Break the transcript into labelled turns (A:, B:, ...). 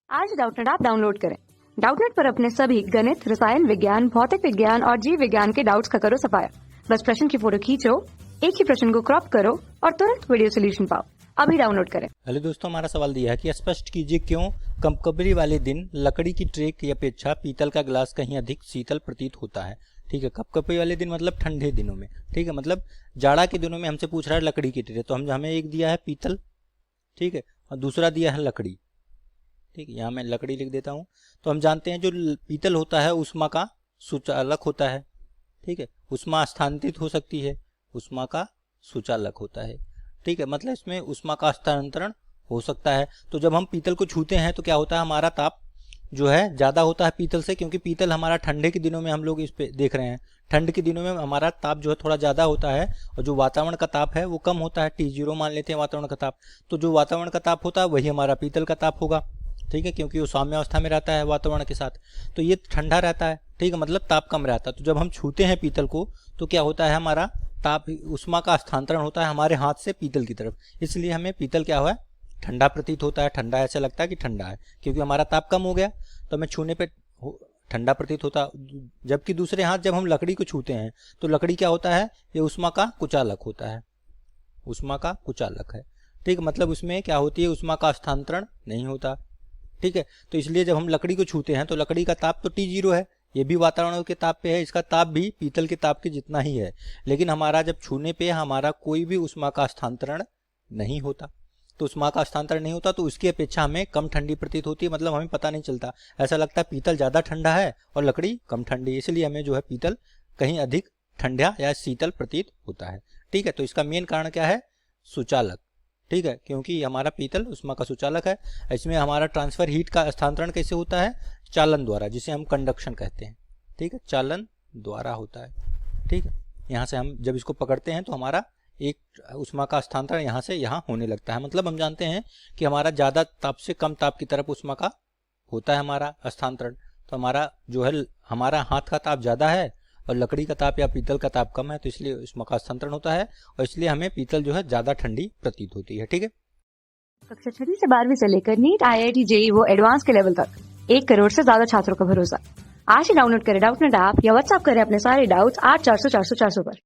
A: आज Doubtnut app download करें। Doubtnut पर अपने सभी गणित, रसायन विज्ञान, भौतिक विज्ञान और जीव विज्ञान के डाउट्स का करो सफाया। बस प्रश्न की फोटो खींचो, एक ही प्रश्न को क्रॉप करो और तुरंत वीडियो सोल्यूशन पाओ। अभी डाउनलोड करें।
B: हेलो दोस्तों, हमारा सवाल दिया है कि स्पष्ट कीजिए क्यों कंकबरी वाले दिन लकड़ी की ट्रे की अपेक्षा पीतल का ग्लास कहीं अधिक शीतल प्रतीत होता है। ठीक है, कंकबरी वाले दिन मतलब ठंडे दिनों में। ठीक है, मतलब जाड़ा के दिनों में हमसे पूछ रहा है लकड़ी की ट्रे, तो हमें एक दिया है पीतल, ठीक है, और दूसरा दिया है लकड़ी। ठीक है, यहाँ मैं लकड़ी लिख देता हूँ। तो हम जानते हैं जो पीतल होता है उष्मा का सुचालक होता है। ठीक है, उष्मा स्थानांतरित हो सकती है, उष्मा का सुचालक होता है। ठीक है, मतलब इसमें उष्मा का स्थानांतरण हो सकता है। तो जब हम पीतल को छूते हैं तो क्या होता है, हमारा ताप जो है ज़्यादा होता है पीतल से, क्योंकि पीतल हमारा ठंडे के दिनों में हम लोग इस पे देख रहे हैं, ठंड के दिनों में हमारा ताप जो है थोड़ा ज़्यादा होता है और जो वातावरण का ताप है वो कम होता है। T0 मान लेते हैं वातावरण का ताप। तो जो वातावरण का ताप होता है वही हमारा पीतल का ताप होगा। ठीक है, क्योंकि वो साम्यावस्था में रहता है वातावरण के साथ, तो ये ठंडा रहता है। ठीक है, मतलब ताप कम रहता है। तो जब हम छूते हैं पीतल को तो क्या होता है, हमारा ताप उष्मा का स्थानांतरण होता है हमारे हाथ से पीतल की तरफ, इसलिए हमें पीतल क्या हुआ है, ठंडा प्रतीत होता है। ठंडा ऐसा लगता है कि ठंडा है, क्योंकि हमारा ताप कम हो गया तो हमें छूने पे ठंडा प्रतीत होता है। जबकि दूसरे हाथ जब हम लकड़ी को छूते हैं तो लकड़ी क्या होता है, ये उष्मा का कुचालक होता है, उष्मा का कुचालक है। ठीक, मतलब उसमें क्या होती है, उष्मा का स्थानांतरण नहीं होता। ठीक है, तो इसलिए जब हम लकड़ी को छूते हैं तो लकड़ी का ताप तो T0 है, ये भी वातावरण के ताप पे है, इसका ताप भी पीतल के ताप के जितना ही है। लेकिन हमारा जब छूने पे हमारा कोई भी उष्मा का स्थानांतरण नहीं होता। तो उष्मा का स्थानांतरण नहीं होता तो उसकी अपेक्षा हमें कम ठंडी प्रतीत होती है। मतलब हमें पता नहीं चलता, ऐसा लगता है पीतल ज़्यादा ठंडा है और लकड़ी कम ठंडी, इसलिए हमें जो है पीतल कहीं अधिक ठंडा या शीतल प्रतीत होता है। ठीक है, तो इसका मेन कारण क्या है, सुचालक। ठीक है, क्योंकि हमारा पीतल उष्मा का सुचालक है। इसमें हमारा ट्रांसफर हीट का स्थानांतरण कैसे होता है, चालन द्वारा, जिसे हम कंडक्शन कहते हैं। ठीक है, चालन द्वारा होता है। ठीक है, यहाँ से हम जब इसको पकड़ते हैं तो हमारा एक उष्मा का स्थानांतरण यहाँ से यहाँ होने लगता है। मतलब हम जानते हैं कि हमारा ज़्यादा ताप से कम ताप की तरफ उष्मा का होता है हमारा स्थानांतरण। तो हमारा जो है, हमारा हाथ का ताप ज़्यादा है और लकड़ी का ताप या पीतल का ताप कम है, तो इसलिए उष्मा का स्थानांतरण होता है और इसलिए हमें पीतल जो है ज़्यादा ठंडी प्रतीत होती है। ठीक है,
A: कक्षा 6 से 12वीं से लेकर नीट, IIT, JEE वो एडवांस के लेवल तक 1 करोड़ से ज्यादा छात्रों का भरोसा। आज ही डाउनलोड करें डाउटनेट ऐप या व्हाट्सएप करें अपने सारे डाउट्स 8400 400 400 पर।